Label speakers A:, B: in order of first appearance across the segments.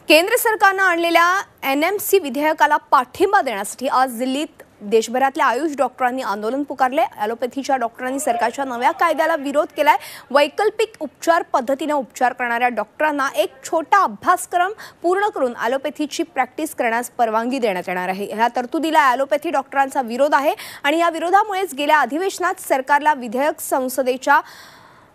A: केंद्र सरकारने आणलेल्या एनएमसी विधेयकाला पाठिंबा देण्यासाठी आज दिल्लीत देशभरातल्या आयुष डॉक्टरांनी आंदोलन पुकारले। ॲलोपॅथीच्या डॉक्टरांनी सरकारच्या नव्या कायद्याला विरोध केलाय। वैकल्पिक उपचार पद्धतीने उपचार करणाऱ्या डॉक्टरांना एक छोटा अभ्यासक्रम पूर्ण करून ॲलोपॅथीची प्रॅक्टिस करण्यास परवानगी देण्यात येणार आहे। या तरतुदीला ॲलोपॅथी डॉक्टरांचा विरोध आहे आणि या विरोधामुळेच गेल्या अधिवेशनात सरकारला विधेयक संसदेच्या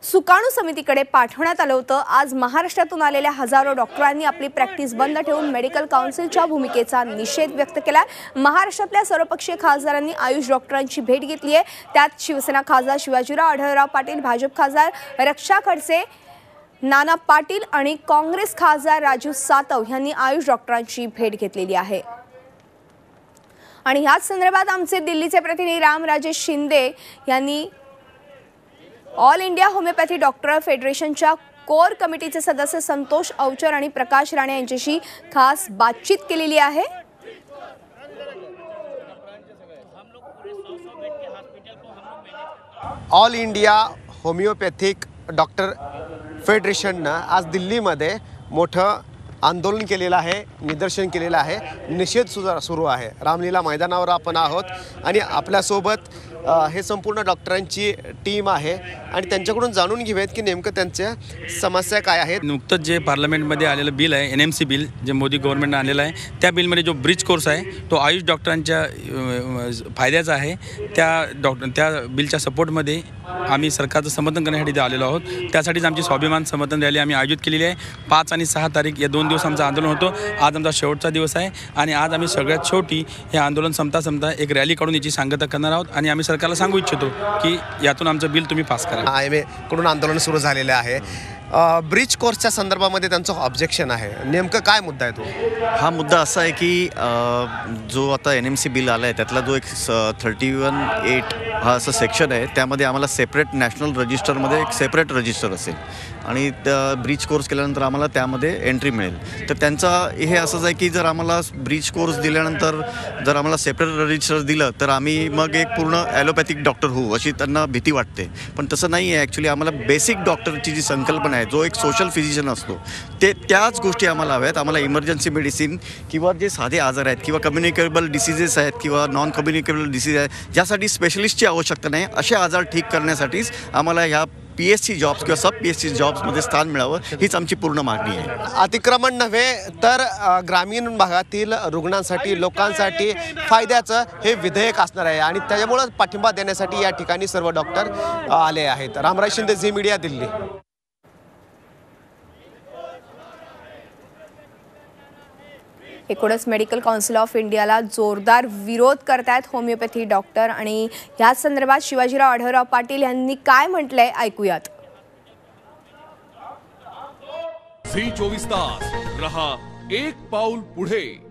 A: सुकाणू समितीकडे पाठवण्यात आलं होतं। आज महाराष्ट्रातून आलेल्या हजारो डॉक्टरांनी आपली प्रॅक्टिस बंद ठेवून मेडिकल काउन्सिलच्या भूमिकेचा निषेध व्यक्त केला। महाराष्ट्रातल्या सर्वपक्षीय खासदारांनी आयुष डॉक्टरांची भेट घेतली आहे। त्यात शिवसेना खासदार शिवाजीराव आढळराव पाटील, भाजप खासदार रक्षा खडसे, नाना पाटील आणि काँग्रेस खासदार राजू सातव यांनी आयुष डॉक्टरांची भेट घेतलेली आहे। आणि याच संदर्भात आमचे दिल्लीचे प्रतिनिधी राम राजेश शिंदे यांनी ऑल इंडिया होमिओपॅथी डॉक्टर फेडरेशनच्या कोर कमिटीचे सदस्य संतोष अवचर आणि प्रकाश राणे यांच्याशी खास बातचीत केलेली आहे।
B: ऑल इंडिया होमिओपॅथिक डॉक्टर फेडरेशननं आज दिल्लीमध्ये मोठं आंदोलन केलेलं आहे, निदर्शन केलेलं आहे, निषेध सुरू आहे। रामलीला मैदानावर आपण आहोत आणि आपल्यासोबत हे संपूर्ण डॉक्टरांची टीम आहे आणि त्यांच्याकडून जाणून घेऊयात की नेमकं त्यांच्या समस्या काय आहेत।
C: नुकतंच जे पार्लमेंटमध्ये आलेलं बिल आहे एनएमसी बिल, जे मोदी गव्हर्नमेंटने आणलेलं आहे, त्या बिलमध्ये जो ब्रिज कोर्स आहे तो आयुष डॉक्टरांच्या फायद्याचा आहे। त्या बिलच्या सपोर्टमध्ये आम्ही सरकारचं समर्थन करण्यासाठी इथे आलेलो आहोत। त्यासाठीच आमची स्वाभिमान समर्थन रॅली आम्ही आयोजित केलेली आहे। 5 आणि 6 तारीख या 2 दिवस आमचं आंदोलन होतं। आज आमचा शेवटचा दिवस आहे आणि आज आम्ही सगळ्यात शेवटी हे आंदोलन संपता एक रॅली काढून याची सांगता करणार आहोत आणि आम्ही सरकारला सांगू इच्छितो की यातून आमचं बिल तुम्ही पास करा।
B: IMA कडून आंदोलन सुरू झालेलं आहे। ब्रिज कोर्सच्या संदर्भामध्ये त्यांचं ऑब्जेक्शन आहे, नेमकं काय मुद्दा आहे तो?
D: हा मुद्दा असा आहे की जो आता एनएमसी बिल आला आहे त्यातला जो एक 31(8) हा असं सेक्शन आहे, त्यामध्ये आम्हाला सेपरेट नॅशनल रजिस्टरमध्ये एक सेपरेट रजिस्टर असेल आणि ब्रिज कोर्स केल्यानंतर आम्हाला त्यामध्ये एंट्री मिळेल। तर त्यांचा हे असंच आहे की जर आम्हाला ब्रिज कोर्स दिल्यानंतर जर आम्हाला सेपरेट रजिस्टर दिलं तर आम्ही मग एक पूर्ण ॲलोपॅथिक डॉक्टर होऊ अशी त्यांना भीती वाटते, पण तसं नाही आहे। ॲक्च्युली आम्हाला बेसिक डॉक्टरची जी संकल्पना आहे, जो एक सोशल फिजिशियन असतो, त्याच गोष्टी आम्हाला हव्यात। आम्हाला इमर्जन्सी मेडिसिन किंवा जे साधे आजार आहेत किंवा कम्युनिकेबल डिसीजेस आहेत किंवा नॉन कम्युनिकेबल डिसीज आहेत ज्यासाठी स्पेशलिस्टची आवश्यकता नाही, असे आजार ठीक करण्यासाठीच आम्हाला ह्या PSC जॉब्स किंवा सब PSC जॉब्समध्ये स्थान मिळावं हीच आमची पूर्ण मागणी आहे।
B: अतिक्रमण नव्हे तर ग्रामीण भागातील रुग्णांसाठी, लोकांसाठी फायद्याचं हे विधेयक असणार आहे आणि त्याच्यामुळे पाठिंबा देण्यासाठी या ठिकाणी सर्व डॉक्टर आले आहेत। Ramraj Shinde, Zee Media, Delhi.
A: एकूणच मेडिकल काउन्सिल ऑफ इंडियाला जोरदार विरोध करतायत होमिओपॅथी डॉक्टर आणि याच संदर्भात शिवाजीराव आढळराव पाटील यांनी काय म्हटलंय ऐकूयात।
E: झी 24 तास रहा एक पाऊल पुढे।